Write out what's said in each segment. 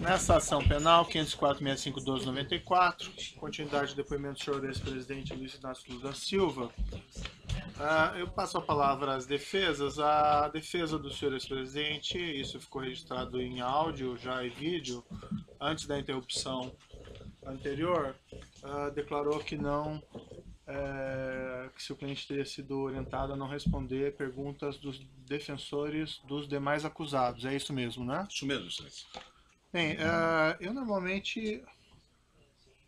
Nessa ação penal, 504.65.12.94, continuidade do depoimento do senhor ex-presidente Luiz Inácio Lula da Silva, eu passo a palavra às defesas. A defesa do senhor ex-presidente, isso ficou registrado em áudio já e vídeo, antes da interrupção anterior, declarou que não, que seu cliente teria sido orientado a não responder perguntas dos defensores dos demais acusados. É isso mesmo, né? Isso mesmo, excelência. Bem, eu normalmente...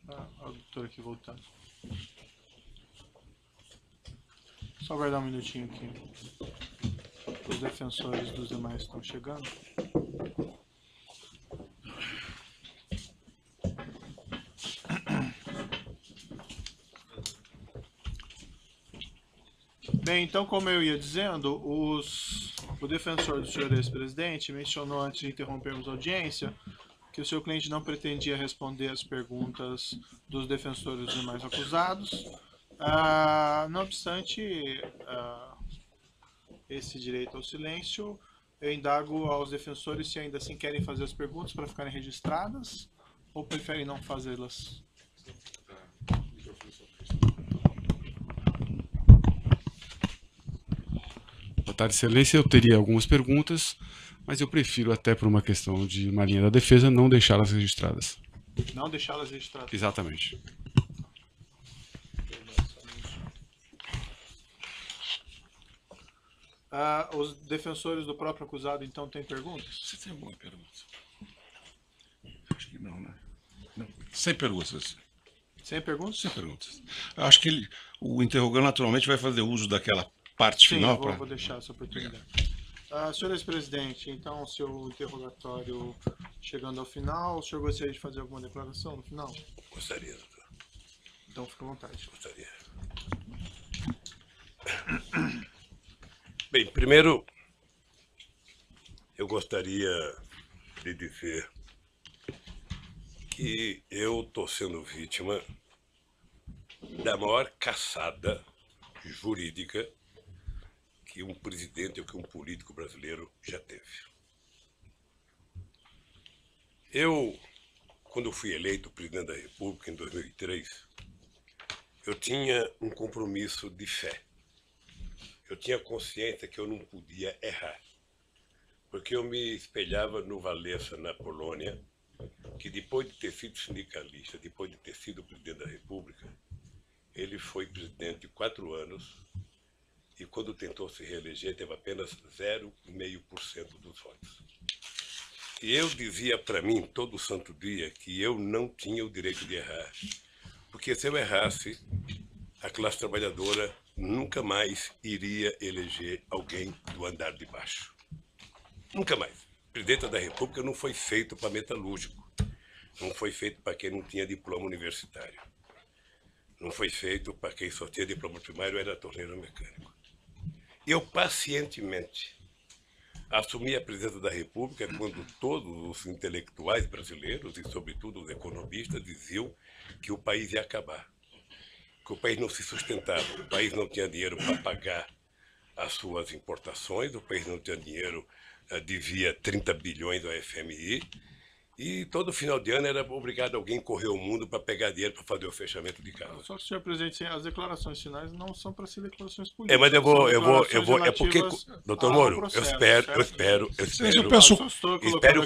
o doutor aqui voltando. Só aguardar um minutinho aqui. Os defensores dos demais estão chegando. Bem, então, como eu ia dizendo, o defensor do senhor ex-presidente mencionou antes de interrompermos a audiência que o seu cliente não pretendia responder as perguntas dos defensores dos demais acusados. Não obstante esse direito ao silêncio, eu indago aos defensores se ainda assim querem fazer as perguntas para ficarem registradas ou preferem não fazê-las. Boa tarde, excelência. Eu teria algumas perguntas, mas eu prefiro, até por uma questão de uma linha da defesa, não deixá-las registradas. Não deixá-las registradas? Exatamente. Os defensores do próprio acusado, então, têm perguntas? Você tem alguma pergunta? Acho que não, né? Não. Sem perguntas. Sem perguntas? Sem perguntas. Acho que o interrogante naturalmente vai fazer uso daquela parte final. Sim, vou deixar essa oportunidade. Senhor ex-presidente, então, seu interrogatório chegando ao final, o senhor gostaria de fazer alguma declaração no final? Gostaria, doutor. Então, fique à vontade. Gostaria. Bem, primeiro, eu gostaria de dizer que eu estou sendo vítima da maior caçada jurídica que um presidente ou que um político brasileiro já teve. Eu, quando fui eleito presidente da República em 2003, eu tinha um compromisso de fé. Eu tinha consciência que eu não podia errar, porque eu me espelhava no Walesa, na Polônia, que depois de ter sido sindicalista, depois de ter sido presidente da República, ele foi presidente 4 anos e quando tentou se reeleger teve apenas 0,5% dos votos. E eu dizia para mim todo santo dia que eu não tinha o direito de errar, porque se eu errasse, a classe trabalhadora nunca mais iria eleger alguém do andar de baixo. Nunca mais. O presidente da República não foi feito para metalúrgico. Não foi feito para quem não tinha diploma universitário. Não foi feito para quem só tinha diploma primário e era torneiro mecânico. Eu pacientemente assumi a presidência da República quando todos os intelectuais brasileiros e, sobretudo, os economistas diziam que o país ia acabar. Que o país não se sustentava, o país não tinha dinheiro para pagar as suas importações, o país não tinha dinheiro, devia 30 bilhões ao FMI, e todo final de ano era obrigado alguém correr o mundo para pegar dinheiro para fazer o fechamento de casa. Só que, senhor presidente, as declarações finais não são para ser declarações políticas. Mas eu vou, é porque, doutor Moro, eu espero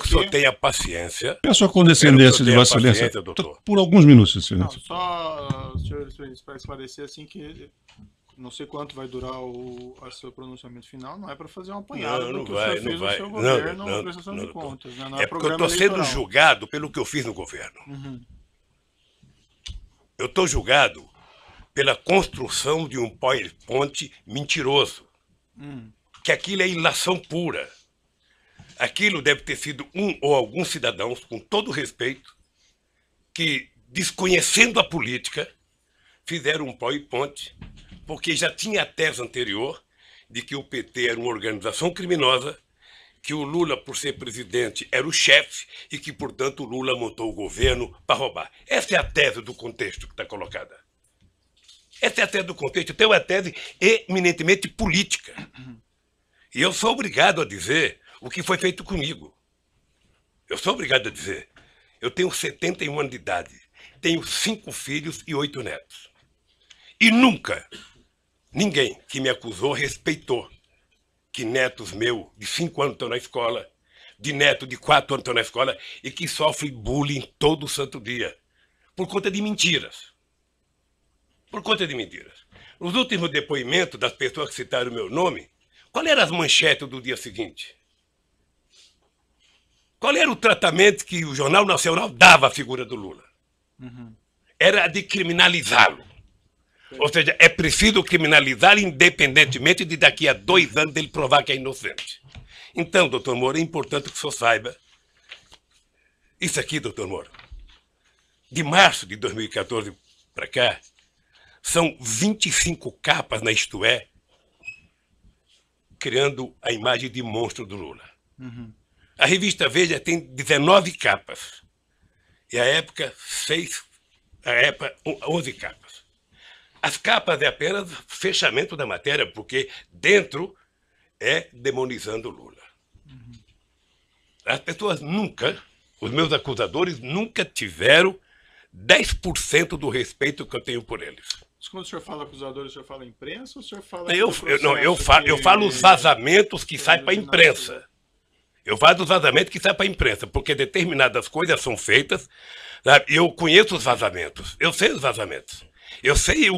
que o senhor tenha paciência. Peço a condescendência de Vossa Excelência, doutor. Por alguns minutos, Excelência. Só, senhor presidente, para esclarecer assim que não sei quanto vai durar o seu pronunciamento final, não é para fazer um apanhado do que o senhor fez no seu governo na prestação de contas. Né? Não é porque eu estou sendo julgado pelo que eu fiz no governo. Eu estou julgado pela construção de um PowerPoint mentiroso. Que aquilo é ilação pura. Aquilo deve ter sido um ou alguns cidadãos, com todo respeito, que, desconhecendo a política, fizeram um PowerPoint, porque já tinha a tese anterior de que o PT era uma organização criminosa, que o Lula, por ser presidente, era o chefe e que, portanto, o Lula montou o governo para roubar. Essa é a tese do contexto que está colocada. Essa é a tese do contexto. Então, é uma tese eminentemente política. E eu sou obrigado a dizer o que foi feito comigo. Eu sou obrigado a dizer. Eu tenho 71 anos de idade. Tenho 5 filhos e 8 netos. E nunca ninguém que me acusou respeitou que netos meus de 5 anos estão na escola, de neto de 4 anos estão na escola e que sofrem bullying todo santo dia. Por conta de mentiras. Por conta de mentiras. Nos últimos depoimentos das pessoas que citaram o meu nome, qual eram as manchetes do dia seguinte? Qual era o tratamento que o Jornal Nacional dava à figura do Lula? Era de criminalizá-lo. Ou seja, é preciso criminalizar independentemente de daqui a 2 anos ele provar que é inocente. Então, doutor Moro, é importante que o senhor saiba. Isso aqui, doutor Moro, de março de 2014 para cá, são 25 capas na Isto É, criando a imagem de monstro do Lula. A revista Veja tem 19 capas. E a época, 11 capas. As capas é apenas fechamento da matéria, porque dentro é demonizando o Lula. As pessoas nunca, os meus acusadores, nunca tiveram 10% do respeito que eu tenho por eles. Mas quando o senhor fala acusadores, o senhor fala imprensa ou o senhor fala... Eu falo os vazamentos que saem para a imprensa. Eu falo dos vazamentos que saem para a imprensa, porque determinadas coisas são feitas, sabe? Eu conheço os vazamentos, eu sei os vazamentos. Eu sei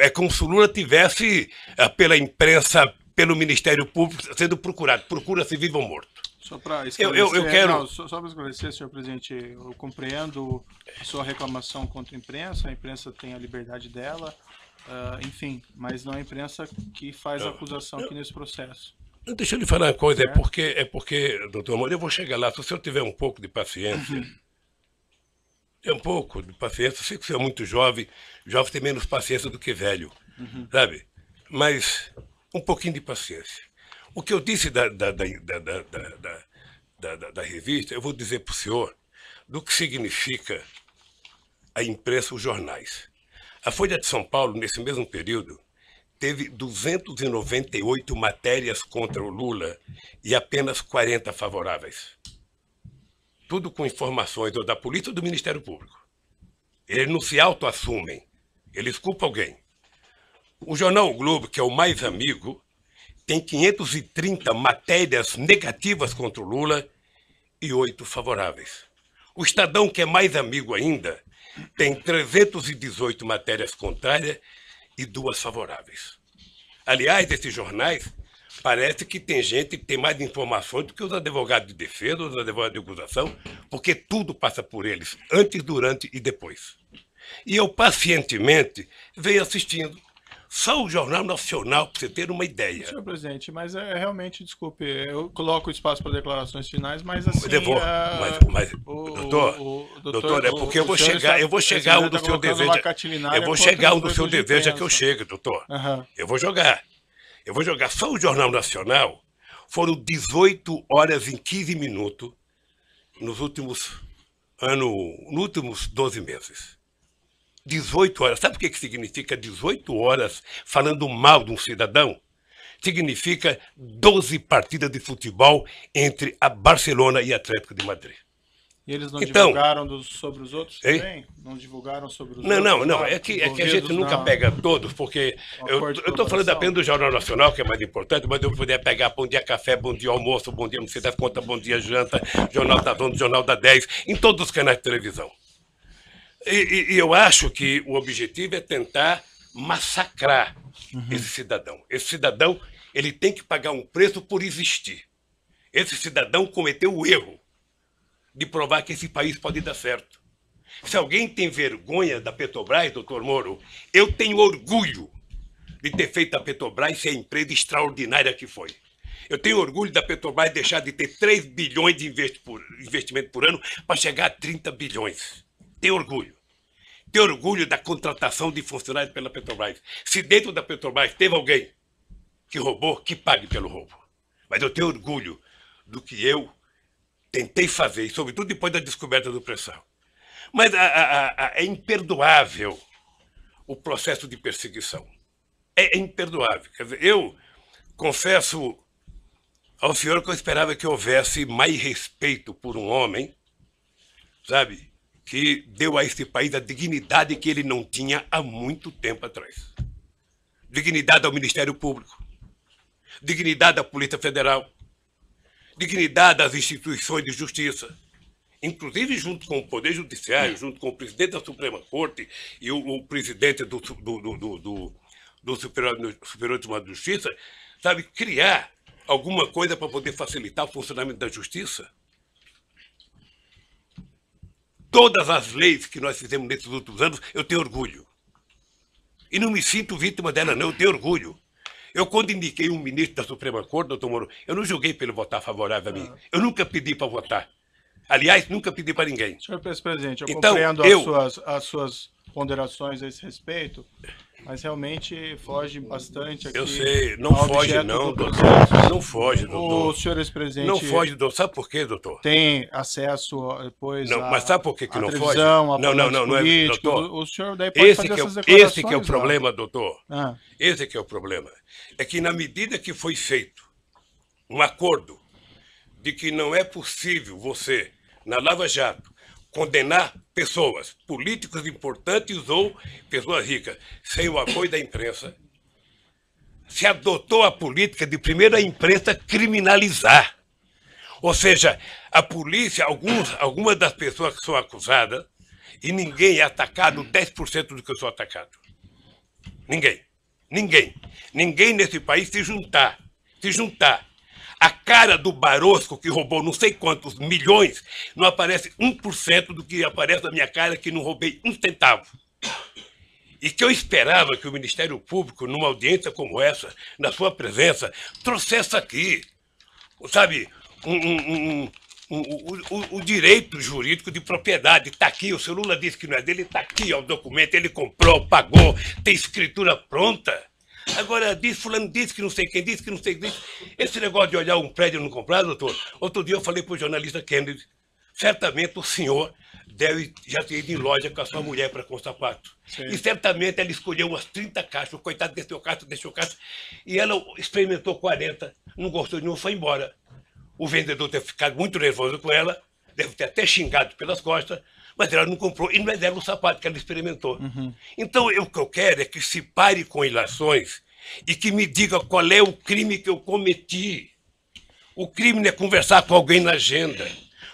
é como se o Lula tivesse, pela imprensa, pelo Ministério Público, sendo procurado. Procura-se vivo ou morto. Só para esclarecer, eu quero... só para esclarecer, senhor presidente, eu compreendo a sua reclamação contra a imprensa tem a liberdade dela, enfim, mas não é a imprensa que faz a acusação aqui nesse processo. Deixa eu lhe falar uma coisa, é porque, doutor Moro, eu vou chegar lá, se o senhor tiver um pouco de paciência, eu sei que o senhor é muito jovem tem menos paciência do que velho, sabe? Mas um pouquinho de paciência. O que eu disse da revista, eu vou dizer para o senhor do que significa a imprensa, os jornais. A Folha de São Paulo, nesse mesmo período, teve 298 matérias contra o Lula e apenas 40 favoráveis. Tudo com informações ou da polícia ou do Ministério Público. Eles não se autoassumem, eles culpam alguém. O jornal O Globo, que é o mais amigo, tem 530 matérias negativas contra o Lula e 8 favoráveis. O Estadão, que é mais amigo ainda, tem 318 matérias contrárias e 2 favoráveis. Aliás, esses jornais, parece que tem gente que tem mais informações do que os advogados de defesa, os advogados de acusação, porque tudo passa por eles, antes, durante e depois. E eu, pacientemente, venho assistindo. Só o Jornal Nacional, para você ter uma ideia. Senhor presidente, mas realmente, desculpe, eu coloco o espaço para declarações finais, mas assim... Doutor, é porque eu vou chegar um do seu desejo. Eu vou chegar um do seu desejo que eu chegue, doutor. Eu vou jogar. Só o Jornal Nacional foram 18 horas e 15 minutos nos últimos 12 meses. 18 horas. Sabe o que significa 18 horas falando mal de um cidadão? Significa 12 partidas de futebol entre a Barcelona e Atlético de Madrid. E eles não divulgaram sobre os outros também? Não divulgaram sobre os outros? Não. É que a gente nunca pega todos, porque eu estou falando apenas do Jornal Nacional, que é mais importante, mas eu poderia pegar Bom Dia Café, Bom Dia Almoço, Bom Dia Não Sei das Contas, Bom Dia Janta, Jornal da Zona, Jornal da 10, em todos os canais de televisão. E eu acho que o objetivo é tentar massacrar esse cidadão. Esse cidadão, ele tem que pagar um preço por existir. Esse cidadão cometeu o erro de provar que esse país pode dar certo. Se alguém tem vergonha da Petrobras, doutor Moro, eu tenho orgulho de ter feito a Petrobras ser a empresa extraordinária que foi. Eu tenho orgulho da Petrobras deixar de ter 3 bilhões de investimento por ano para chegar a 30 bilhões. Tenho orgulho. Tenho orgulho da contratação de funcionários pela Petrobras. Se dentro da Petrobras teve alguém que roubou, que pague pelo roubo. Mas eu tenho orgulho do que eu tentei fazer, sobretudo depois da descoberta do pré-sal. Mas é imperdoável o processo de perseguição. É imperdoável. Quer dizer, eu confesso ao senhor que eu esperava que houvesse mais respeito por um homem, sabe, que deu a esse país a dignidade que ele não tinha há muito tempo atrás. Dignidade ao Ministério Público, dignidade à Polícia Federal, dignidade às instituições de justiça, inclusive junto com o Poder Judiciário, junto com o presidente da Suprema Corte e o presidente do Superior Tribunal de Justiça, sabe, criar alguma coisa para poder facilitar o funcionamento da justiça. Todas as leis que nós fizemos nesses últimos anos, eu tenho orgulho. E não me sinto vítima dela, não, eu tenho orgulho. Eu, quando indiquei um ministro da Suprema Corte, doutor Moro, eu não julguei para ele votar favorável a mim. Eu nunca pedi para votar. Aliás, nunca pedi para ninguém. Senhor presidente, eu Então, compreendo as suas ponderações a esse respeito, mas realmente foge bastante aqui. Eu sei, não ao foge objeto não, do doutor. processo. Não foge, doutor. O senhor ex-presidente Não foge, doutor. Sabe por quê, doutor? tem acesso depois Não, mas sabe por que à não foge? televisão, a Não é, políticos, doutor. O senhor daí pode fazer essas declarações. Esse que é o problema, doutor. Ah. Esse que é o problema. É que na medida que foi feito um acordo de que não é possível você, na Lava Jato, condenar pessoas, políticos importantes ou pessoas ricas, sem o apoio da imprensa, se adotou a política de primeiro a imprensa criminalizar. Ou seja, a polícia, algumas das pessoas que são acusadas, e ninguém é atacado 10% do que eu sou atacado. Ninguém. Ninguém. Ninguém nesse país se juntar. A cara do Barosco, que roubou não sei quantos milhões, não aparece 1% do que aparece na minha cara, que não roubei um centavo. E que eu esperava que o Ministério Público, numa audiência como essa, na sua presença, trouxesse aqui, sabe, o direito jurídico de propriedade. Está aqui, o senhor Lula disse que não é dele, está aqui, ó, o documento, ele comprou, pagou, tem escritura pronta. Agora, fulano disse que não sei quem disse, que não sei quem disse. Esse negócio de olhar um prédio e não comprar, doutor, outro dia eu falei para o jornalista Kennedy, certamente o senhor deve já ter ido em loja com a sua mulher para com sapato. Sim. E certamente ela escolheu umas 30 caixas, o coitado deixou caixa, e ela experimentou 40, não gostou de nenhum, foi embora. O vendedor deve ter ficado muito nervoso com ela, deve ter até xingado pelas costas, mas ela não comprou, e não é dela o sapato que ela experimentou. Então, o que eu quero é que se pare com ilações e que me diga qual é o crime que eu cometi. O crime não é conversar com alguém na agenda.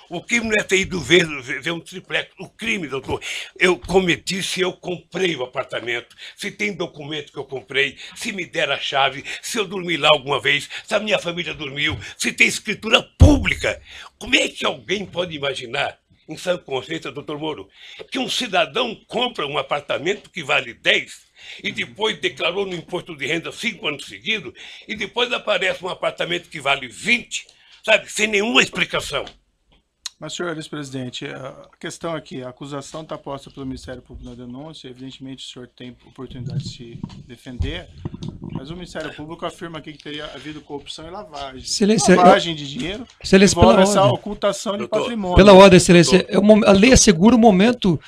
O crime não é ter ido ver um triplex. O crime, doutor, eu cometi se eu comprei o apartamento, se tem documento que eu comprei, se me der a chave, se eu dormi lá alguma vez, se a minha família dormiu, se tem escritura pública. Como é que alguém pode imaginar, em sã consciência, doutor Moro, que um cidadão compra um apartamento que vale 10 e depois declarou no imposto de renda 5 anos seguidos e depois aparece um apartamento que vale 20, sabe, sem nenhuma explicação? Mas, senhor ex-presidente, a questão aqui, a acusação está posta pelo Ministério Público na denúncia, evidentemente o senhor tem oportunidade de se defender, mas o Ministério Público afirma aqui que teria havido corrupção e lavagem. Lavagem de dinheiro, envolve essa ocultação de patrimônio. Pela ordem, excelência, a lei assegura o momento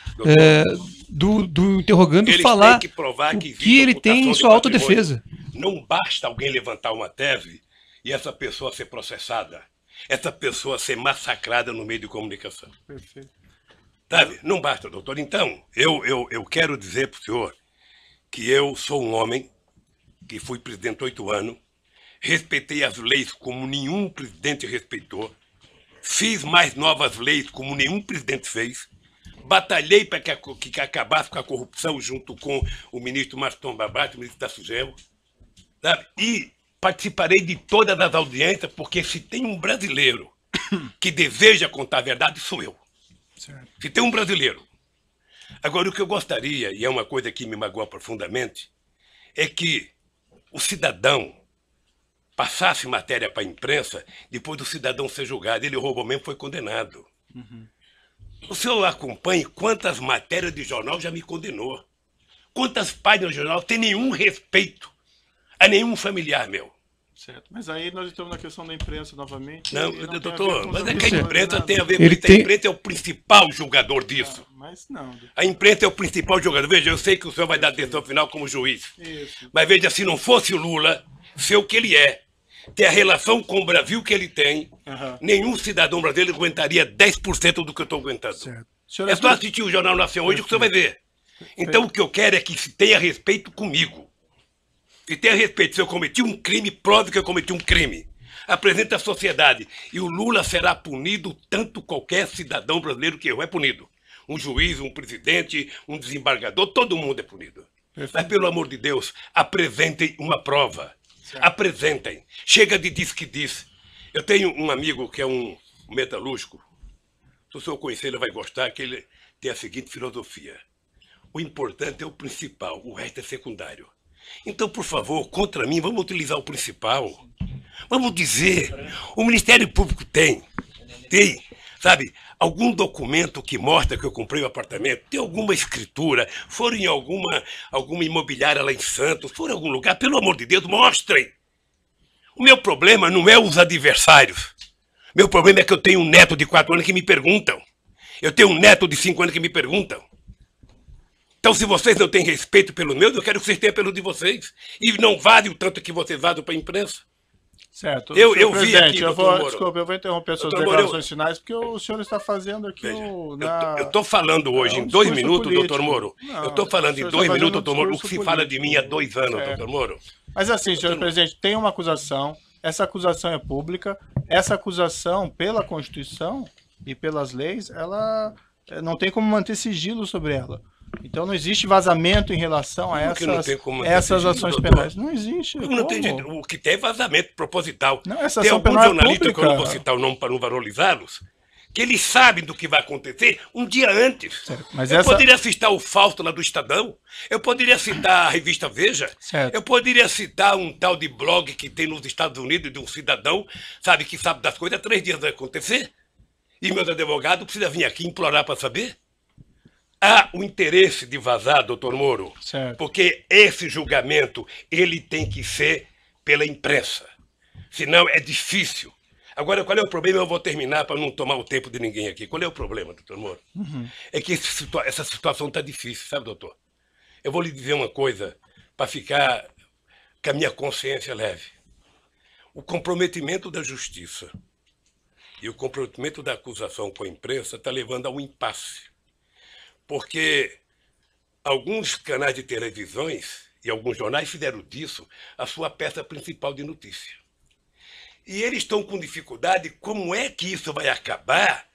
do interrogando falar o que ele tem em sua autodefesa. Não basta alguém levantar uma tese e essa pessoa ser processada. Essa pessoa ser massacrada no meio de comunicação. Perfeito. Sabe? Não basta, doutor. Então, eu quero dizer para o senhor que eu sou um homem que fui presidente 8 anos, respeitei as leis como nenhum presidente respeitou, fiz mais novas leis como nenhum presidente fez, batalhei para que acabasse com a corrupção junto com o ministro Maston Babate, o ministro da Sugemo, sabe? E participarei de todas as audiências, porque se tem um brasileiro que deseja contar a verdade, sou eu. Certo. Se tem um brasileiro. Agora, o que eu gostaria, e é uma coisa que me magoa profundamente, é que o cidadão passasse matéria para a imprensa, depois do cidadão ser julgado. Ele roubou mesmo, foi condenado. O senhor acompanha quantas matérias de jornal já me condenou. Quantas páginas de jornal tem nenhum respeito a nenhum familiar meu. Certo, mas aí nós estamos na questão da imprensa novamente. Não, doutor, mas é que a imprensa tem a ver com isso. A imprensa é o principal julgador disso. Mas não. A imprensa é o principal julgador. Veja, eu sei que o senhor vai dar atenção final como juiz. Isso. Mas veja, se não fosse o Lula, ser o que ele é, ter a relação com o Brasil que ele tem, nenhum cidadão brasileiro aguentaria 10% do que eu estou aguentando. É só assistir o Jornal Nacional hoje que você vai ver. Então o que eu quero é que se tenha respeito comigo. Se tenha respeito, se eu cometi um crime, prove que eu cometi um crime. Apresenta à sociedade. E o Lula será punido tanto qualquer cidadão brasileiro que errou é punido. Um juiz, um presidente, um desembargador, todo mundo é punido. Mas, pelo amor de Deus, apresentem uma prova. Apresentem. Chega de diz que diz. Eu tenho um amigo que é um metalúrgico. Se o senhor conhecer, ele vai gostar, que ele tem a seguinte filosofia. O importante é o principal, o resto é secundário. Então, por favor, contra mim, vamos utilizar o principal. Vamos dizer, o Ministério Público tem, sabe, algum documento que mostra que eu comprei o apartamento, tem alguma escritura, foram em alguma imobiliária lá em Santos, foram em algum lugar, pelo amor de Deus, mostrem. O meu problema não é os adversários. Meu problema é que eu tenho um neto de 4 anos que me perguntam. Eu tenho um neto de 5 anos que me perguntam. Então, se vocês não têm respeito pelo meu, eu quero que vocês tenham pelo de vocês. E não vale o tanto que vocês vazam para a imprensa. Certo. Eu vi aqui, desculpa, eu vou interromper suas declarações finais, porque o senhor está fazendo aqui eu estou falando hoje em 2 minutos, doutor Moro. Eu estou falando em 2 minutos, doutor Moro, o que se fala de mim há 2 anos, doutor Moro. Mas assim, senhor presidente, tem uma acusação, essa acusação é pública, essa acusação, pela Constituição e pelas leis, ela não tem como manter sigilo sobre ela. Então não existe vazamento em relação a essas ações penais. Não existe. Não tem jeito. O que tem é vazamento proposital. Não, essa tem ação alguns penal jornalistas, é que eu não vou citar o nome para não valorizá-los, que eles sabem do que vai acontecer um dia antes. Mas eu poderia citar o Fausto lá do Estadão, eu poderia citar a revista Veja, eu poderia citar um tal de blog que tem nos Estados Unidos de um cidadão, sabe, que sabe das coisas, 3 dias vai acontecer, e meus advogados precisam vir aqui implorar para saber. Há o interesse de vazar, doutor Moro, porque esse julgamento ele tem que ser pela imprensa. Senão é difícil. Agora, qual é o problema? Eu vou terminar para não tomar o tempo de ninguém aqui. Qual é o problema, doutor Moro? É que essa situação está difícil, sabe, doutor? Eu vou lhe dizer uma coisa para ficar com a minha consciência leve. O comprometimento da justiça e o comprometimento da acusação com a imprensa está levando a um impasse. Porque alguns canais de televisões e alguns jornais fizeram disso a sua peça principal de notícia. E eles estão com dificuldade, como é que isso vai acabar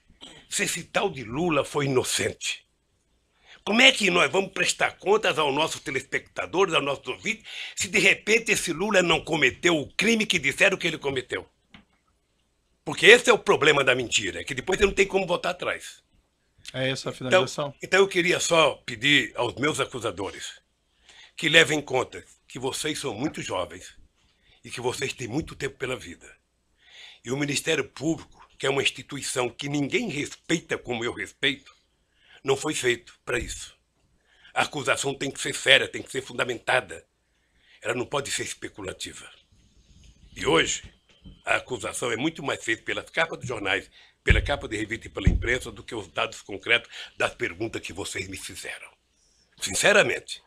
se esse tal de Lula foi inocente? Como é que nós vamos prestar contas aos nossos telespectadores, aos nossos ouvintes, se de repente esse Lula não cometeu o crime que disseram que ele cometeu? Porque esse é o problema da mentira, que depois você não tem como voltar atrás. É essa a finalização? Então eu queria só pedir aos meus acusadores que levem em conta que vocês são muito jovens e que vocês têm muito tempo pela vida. E o Ministério Público, que é uma instituição que ninguém respeita como eu respeito, não foi feito para isso. A acusação tem que ser séria, tem que ser fundamentada. Ela não pode ser especulativa. E hoje, a acusação é muito mais feita pelas capas dos jornais, pela capa de revista e pela imprensa, do que os dados concretos das perguntas que vocês me fizeram. Sinceramente,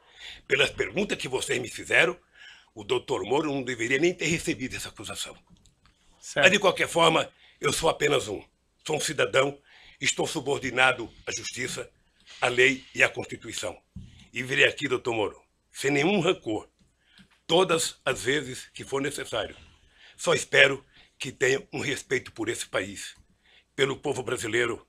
pelas perguntas que vocês me fizeram, o doutor Moro não deveria nem ter recebido essa acusação. Mas, de qualquer forma, eu sou apenas sou um cidadão, estou subordinado à justiça, à lei e à Constituição. E virei aqui, doutor Moro, sem nenhum rancor, todas as vezes que for necessário. Só espero que tenha um respeito por esse país, pelo povo brasileiro,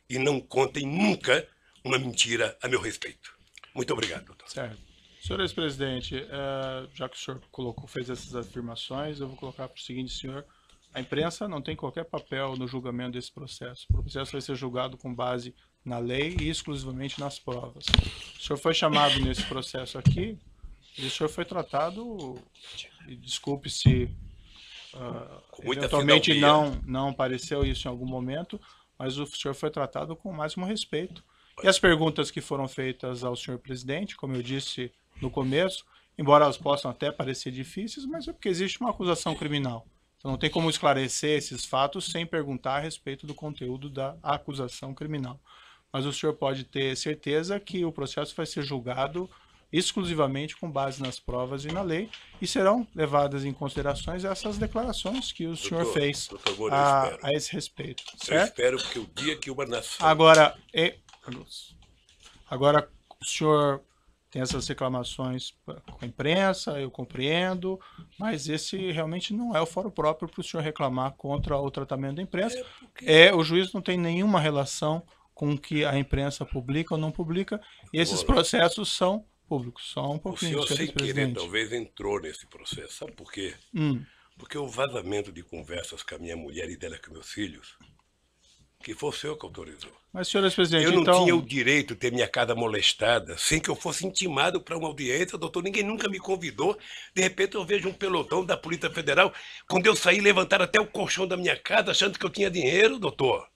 e não contem nunca uma mentira a meu respeito. Muito obrigado, doutor. Certo. Senhor ex-presidente, já que o senhor fez essas afirmações, eu vou colocar para o seguinte, senhor: a imprensa não tem qualquer papel no julgamento desse processo. O processo vai ser julgado com base na lei e exclusivamente nas provas. O senhor foi chamado nesse processo aqui e o senhor foi tratado, e desculpe se eventualmente não pareceu isso em algum momento, mas o senhor foi tratado com o máximo respeito. E as perguntas que foram feitas ao senhor presidente, como eu disse no começo, embora elas possam até parecer difíceis, mas é porque existe uma acusação criminal. Então não tem como esclarecer esses fatos sem perguntar a respeito do conteúdo da acusação criminal. Mas o senhor pode ter certeza que o processo vai ser julgado exclusivamente com base nas provas e na lei, e serão levadas em considerações essas declarações que o senhor fez a esse respeito. Certo? Eu espero que o dia que uma nação... Agora, o senhor tem essas reclamações com a imprensa, eu compreendo, mas esse realmente não é o fórum próprio para o senhor reclamar contra o tratamento da imprensa. O juiz não tem nenhuma relação com o que a imprensa publica ou não publica, e esses processos são públicos. Só um pouquinho, o senhor, sem querer, talvez entrou nesse processo. Sabe por quê? Porque o vazamento de conversas com a minha mulher e dela com meus filhos, que foi o senhor que autorizou. Mas, senhor presidente, eu não tinha o direito de ter minha casa molestada sem que eu fosse intimado para uma audiência, doutor. Ninguém nunca me convidou. De repente eu vejo um pelotão da Polícia Federal. Quando eu saí, levantaram até o colchão da minha casa achando que eu tinha dinheiro, doutor.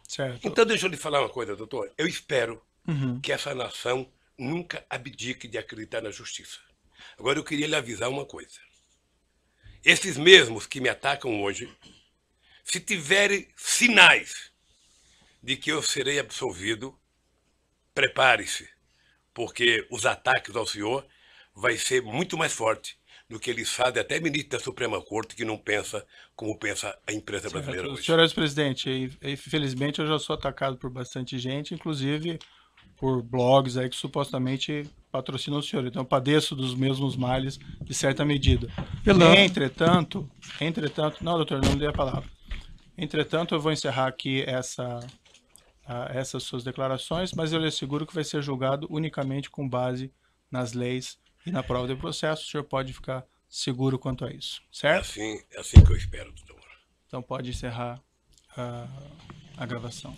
Certo. Então deixa eu lhe falar uma coisa, doutor. Eu espero que essa nação nunca abdique de acreditar na justiça. Agora eu queria lhe avisar uma coisa. Esses mesmos que me atacam hoje, se tiverem sinais de que eu serei absolvido, prepare-se, porque os ataques ao senhor vai ser muito mais forte do que eles fazem até ministro da Suprema Corte, que não pensa como pensa a imprensa brasileira hoje. Senhor presidente, infelizmente eu já sou atacado por bastante gente, inclusive por blogs aí que supostamente patrocinam o senhor. Então eu padeço dos mesmos males de certa medida. Entretanto, não, doutor, não dei a palavra. Entretanto, eu vou encerrar aqui essas suas declarações, mas eu lhe asseguro que vai ser julgado unicamente com base nas leis e na prova de processo. O senhor pode ficar seguro quanto a isso, certo? É assim que eu espero, doutor. Então pode encerrar a gravação.